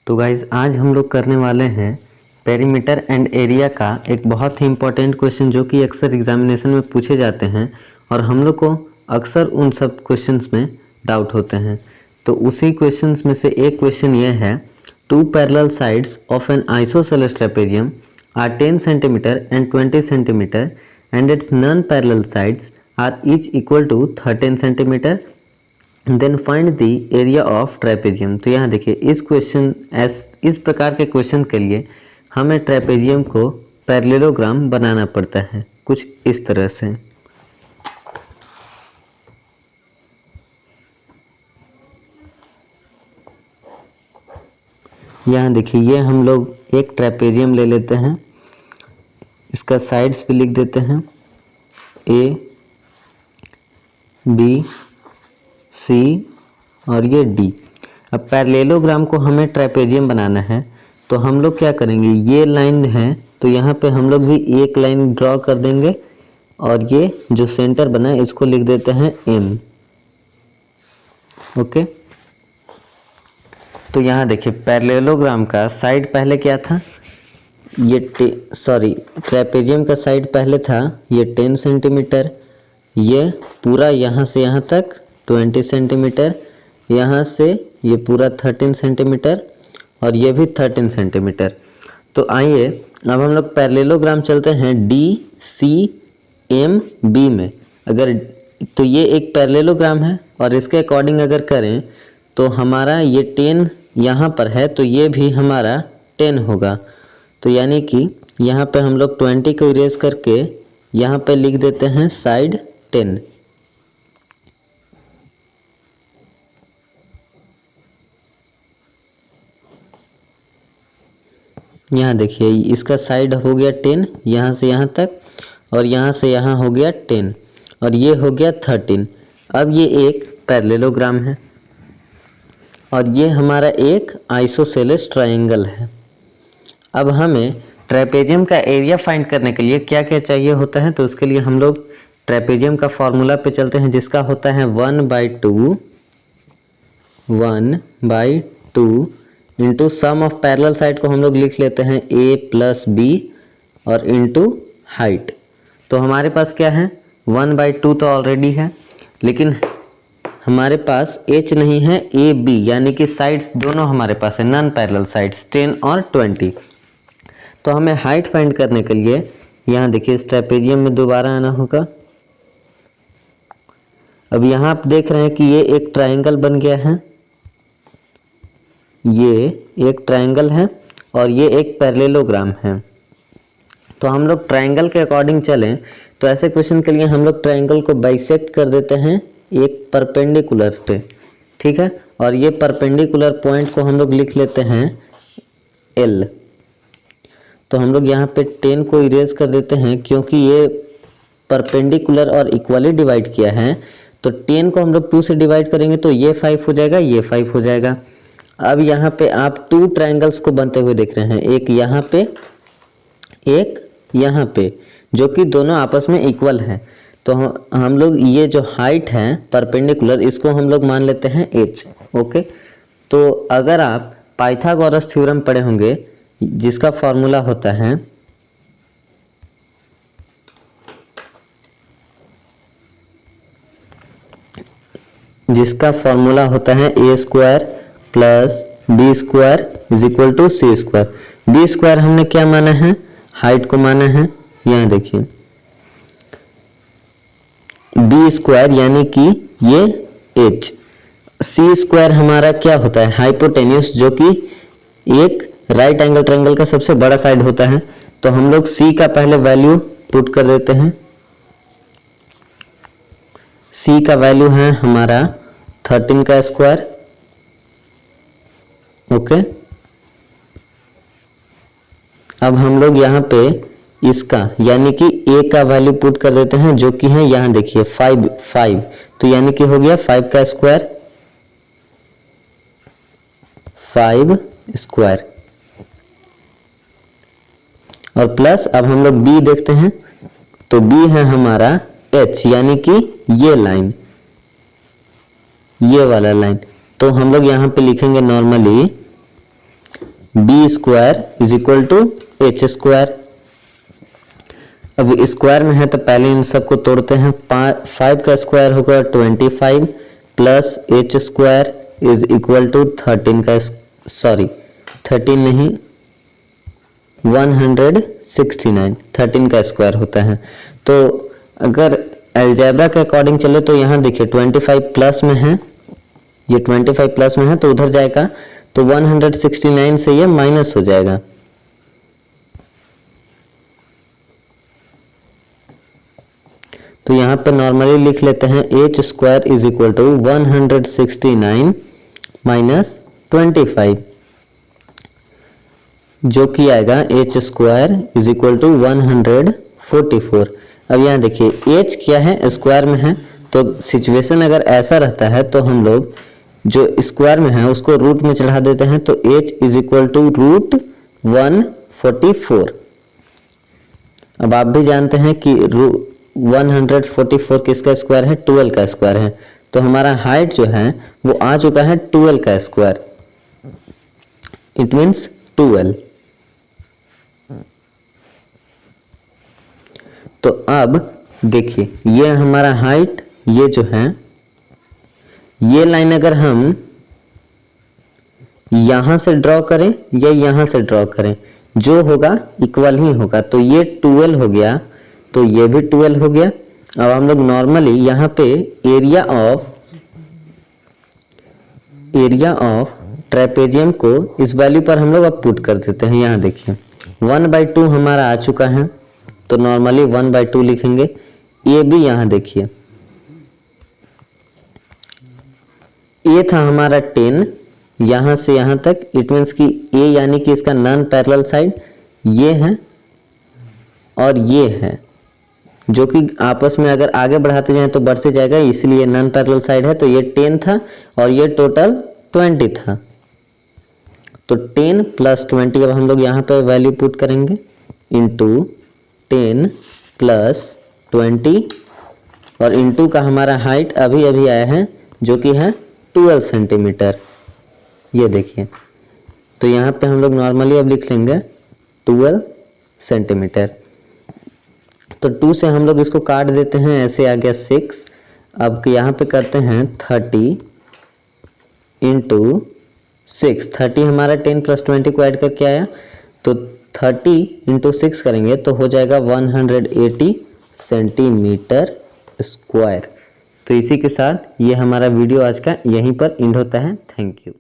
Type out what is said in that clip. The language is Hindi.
तो गाइज आज हम लोग करने वाले हैं पेरीमीटर एंड एरिया का एक बहुत ही इम्पोर्टेंट क्वेश्चन जो कि अक्सर एग्जामिनेशन में पूछे जाते हैं और हम लोग को अक्सर उन सब क्वेश्चंस में डाउट होते हैं। तो उसी क्वेश्चंस में से एक क्वेश्चन ये है, two parallel sides of an isosceles trapezium are 10 centimetre and 20 centimetre and its non parallel sides are each equal to 13 centimetre then find the area of trapezium. तो यहाँ देखिए इस प्रकार के क्वेश्चन के लिए हमें ट्रेपेजियम को पैरेललोग्राम बनाना पड़ता है कुछ इस तरह से। यहाँ देखिए ये हम लोग एक ट्रेपेजियम ले लेते हैं, इसका साइड्स भी लिख देते हैं ए बी सी और ये डी। अब पैरेललोग्राम को हमें ट्रेपेजियम बनाना है तो हम लोग क्या करेंगे, ये लाइन है तो यहाँ पे हम लोग भी एक लाइन ड्रॉ कर देंगे और ये जो सेंटर बना है इसको लिख देते हैं एम। ओके, तो यहाँ देखिए पैरेललोग्राम का साइड पहले क्या था, ये ट्रेपेजियम का साइड पहले था ये 10 सेंटीमीटर, ये पूरा यहाँ से यहाँ तक 20 सेंटीमीटर, यहाँ से ये पूरा 13 सेंटीमीटर और ये भी 13 सेंटीमीटर। तो आइए अब हम लोग पैरेललोग्राम चलते हैं डी सी एम बी में। अगर तो ये एक पैरेललोग्राम है और इसके अकॉर्डिंग अगर करें तो हमारा ये 10 यहाँ पर है तो ये भी हमारा 10 होगा। तो यानी कि यहाँ पे हम लोग 20 को इरेज करके यहाँ पे लिख देते हैं साइड 10। यहाँ देखिए इसका साइड हो गया 10 यहाँ से यहाँ तक और यहाँ से यहाँ हो गया 10 और ये हो गया 13। अब ये एक पैरेललोग्राम है और ये हमारा एक आइसोसेलेस ट्रायंगल है। अब हमें ट्रेपेजियम का एरिया फाइंड करने के लिए क्या क्या चाहिए होता है, तो उसके लिए हम लोग ट्रेपेजियम का फॉर्मूला पे चलते हैं जिसका होता है 1/2 into sum of parallel side को हम लोग लिख लेते हैं a प्लस बी और इंटू हाइट। तो हमारे पास क्या है 1/2 तो ऑलरेडी है लेकिन हमारे पास h नहीं है a b यानी कि साइड्स दोनों हमारे पास है नॉन पैरेलल साइड्स 10 और 20। तो हमें हाइट फाइंड करने के लिए यहाँ देखिए इस ट्रेपेजियम में दोबारा आना होगा। अब यहाँ आप देख रहे हैं कि ये एक ट्रायंगल बन गया है, ये एक ट्रायंगल है और ये एक पैरेललोग्राम है। तो हम लोग ट्रायंगल के अकॉर्डिंग चलें तो ऐसे क्वेश्चन के लिए हम लोग ट्रायंगल को बाइसेक्ट कर देते हैं एक परपेंडिकुलर पे, ठीक है। और ये परपेंडिकुलर पॉइंट को हम लोग लिख लेते हैं L। तो हम लोग यहाँ पे 10 को इरेज कर देते हैं क्योंकि ये परपेंडिकुलर और इक्वली डिवाइड किया है। तो 10 को हम लोग 2 से डिवाइड करेंगे तो ये 5 हो जाएगा, ये 5 हो जाएगा। अब यहाँ पे आप 2 ट्रायंगल्स को बनते हुए देख रहे हैं, एक यहाँ पे एक यहाँ पे, जो कि दोनों आपस में इक्वल हैं। तो हम लोग ये जो हाइट है परपेंडिकुलर इसको हम लोग मान लेते हैं h। ओके, तो अगर आप पाइथागोरस थ्योरम पढ़े होंगे जिसका फॉर्मूला होता है a square plus b square is equal to c square. B square हमने क्या माना है, हाइट को माना है। यहाँ देखिए बी स्क्वायर यानी कि ये h। सी स्क्वायर हमारा क्या होता है, हाइपोटेन्यूस, जो कि एक राइट एंगल ट्रायंगल का सबसे बड़ा साइड होता है। तो हम लोग सी का पहले वैल्यू पुट कर देते हैं। सी का वैल्यू है हमारा 13 का स्क्वायर। ओके, अब हम लोग यहाँ पे इसका यानी कि a का वैल्यू पुट कर देते हैं जो कि है यहाँ देखिए 5। तो यानी कि हो गया 5 का स्क्वायर 5 स्क्वायर और प्लस अब हम लोग b देखते हैं तो b है हमारा h यानी कि ये लाइन, ये वाला लाइन। तो हम लोग यहाँ पे लिखेंगे normally b square is equal to h square. अब स्क्वायर में है तो पहले इन सबको तोड़ते हैं। 5 का स्क्वायर होगा 25 plus h square is equal to 13 का 13 नहीं 169 13 का स्क्वायर होता है। तो अगर अलजेब्रा के अकॉर्डिंग चले तो यहाँ देखिए 25 प्लस में है, ये 25 प्लस में है तो उधर जाएगा तो 169 से ये माइनस हो जाएगा। तो यहाँ पर नॉर्मली लिख लेते हैं h square is equal to 169 minus 25, जो कि आएगा h square is equal to 144। अब यहाँ देखिए एच क्या है, स्क्वायर में है, तो सिचुएशन अगर ऐसा रहता है तो हम लोग जो स्क्वायर में है उसको रूट में चढ़ा देते हैं, तो h is equal to root 144। अब आप भी जानते हैं कि 144 किसका स्क्वायर है, 12 का स्क्वायर है। तो हमारा हाइट जो है वो आ चुका है 12 का स्क्वायर, इट मीन्स 12। तो अब देखिए ये हमारा हाइट, ये जो है ये लाइन अगर हम यहां से ड्रॉ करें या यहां से ड्रॉ करें, जो होगा इक्वल ही होगा। तो ये 12 हो गया, तो ये भी 12 हो गया। अब हम लोग नॉर्मली यहाँ पे एरिया ऑफ ट्रेपेजियम को इस वैल्यू पर हम लोग अब पुट कर देते हैं। यहाँ देखिए 1/2 हमारा आ चुका है, तो नॉर्मली 1/2 लिखेंगे। ये भी यहाँ देखिए ये था हमारा 10 यहाँ से यहाँ तक, इट मीन्स कि ए यानी कि इसका नॉन पैरेलल साइड ये है और ये है, जो कि आपस में अगर आगे बढ़ाते जाएं तो बढ़ते जाएगा, इसलिए नॉन पैरेलल साइड है। तो ये 10 था और ये टोटल 20 था। तो 10 प्लस 20 अब हम लोग यहाँ पे वैल्यू पुट करेंगे इंटू 10 प्लस 20 और इंटू का हमारा हाइट अभी अभी आया है जो कि है 12 सेंटीमीटर। ये देखिए, तो यहाँ पे हम लोग नॉर्मली अब लिख लेंगे 12 सेंटीमीटर। तो 2 से हम लोग इसको काट देते हैं, ऐसे आ गया 6। अब यहाँ पे करते हैं 30 इंटू 6। 30 हमारा 10 प्लस 20 को ऐड करके आया, तो 30 इंटू 6 करेंगे तो हो जाएगा 180 सेंटीमीटर स्क्वायर। तो इसी के साथ ये हमारा वीडियो आज का यहीं पर एंड होता है। Thank you.